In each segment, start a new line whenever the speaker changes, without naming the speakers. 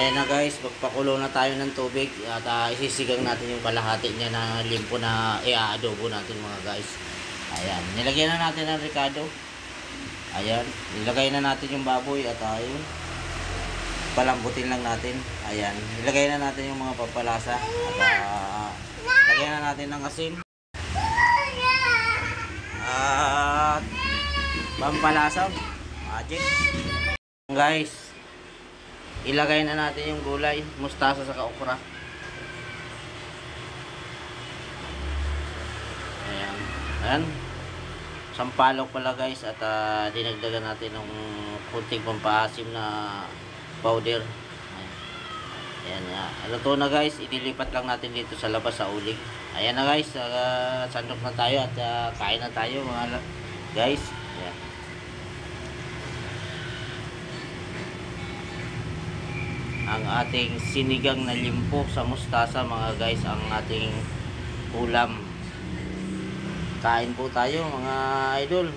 Ayan na guys, magpakulo na tayo ng tubig at isisigang natin yung kalahati niya na limpo na i-adobo natin mga guys. Ayan, nilagyan na natin ang ricado. Ayan, nilagay na natin yung baboy at ayun, palambutin lang natin. Ayan, nilagay na natin yung mga pampalasa at lagyan na natin ng asin at pampalasa, magic. Guys, ilagay na natin yung gulay, mustasa sa okra. Ayan. Ayan. Sampalok pala guys at dinagdagan natin ng kunting pampaasim na powder. Ayan. Luto na guys, idilipat lang natin dito sa labas sa uling. Ayan na guys, sandok na tayo at kain na tayo mga guys. Ayan. Ang ating sinigang na limpo sa mustasa mga guys, ang ating ulam. Kain po tayo mga idol.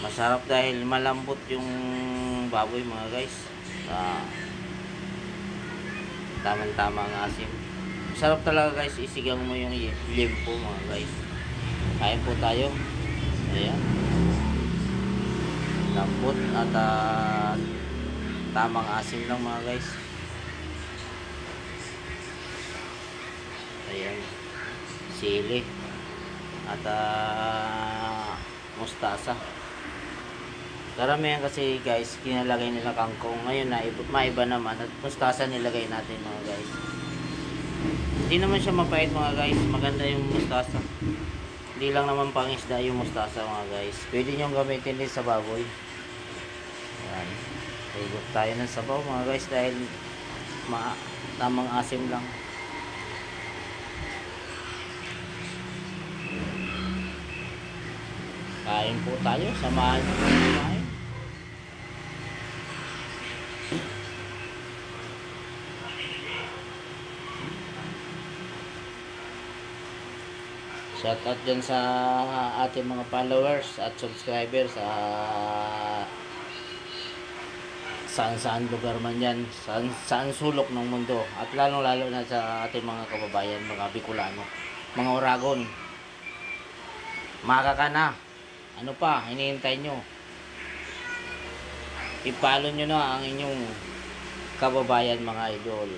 Masarap dahil malambot yung baboy mga guys. Tama-tama ang asim. Masarap talaga guys, isigang mo yung limpo mga guys. Kain po tayo. Ayan. Lambot at tamang asim lang mga guys. Ayan, sili at mustasa. Karamihan kasi guys kinalagay nila kangkong, ngayon na maiba naman at mustasa nilagay natin mga guys. Hindi naman siya mapait mga guys, maganda yung mustasa. Hindi lang naman pangisda yung mustasa mga guys, pwede nyo gamitin din sa baboy. Ayan, hugot tayo ng sabaw mga guys dahil tamang asim lang. Kain po tayo, samahan nyo kumain. Shout out dyan sa ating mga followers at subscribers sa saan lugar man yan, saan sulok ng mundo, at lalong lalo na sa ating mga kababayan, mga Bicolano, mga Oragon. Maka ka na, ano pa hinihintay nyo? I-follow nyo na ang inyong kababayan mga idol.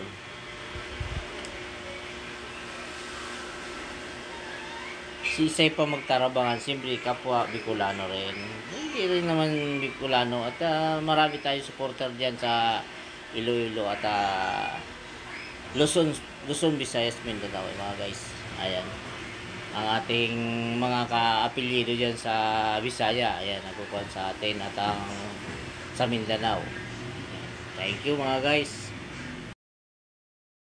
Sisay pa magtarabangan, siyempre kapwa Bicolano rin. Hindi rin naman Bicolano at marami tayong supporter dyan sa Iloilo at Luzon, Visayas, Mindanao mga guys. Ayan, ang ating mga ka-apelyido dyan sa Visaya, ayan, nagpupuan sa atin at sa Mindanao. Thank you mga guys.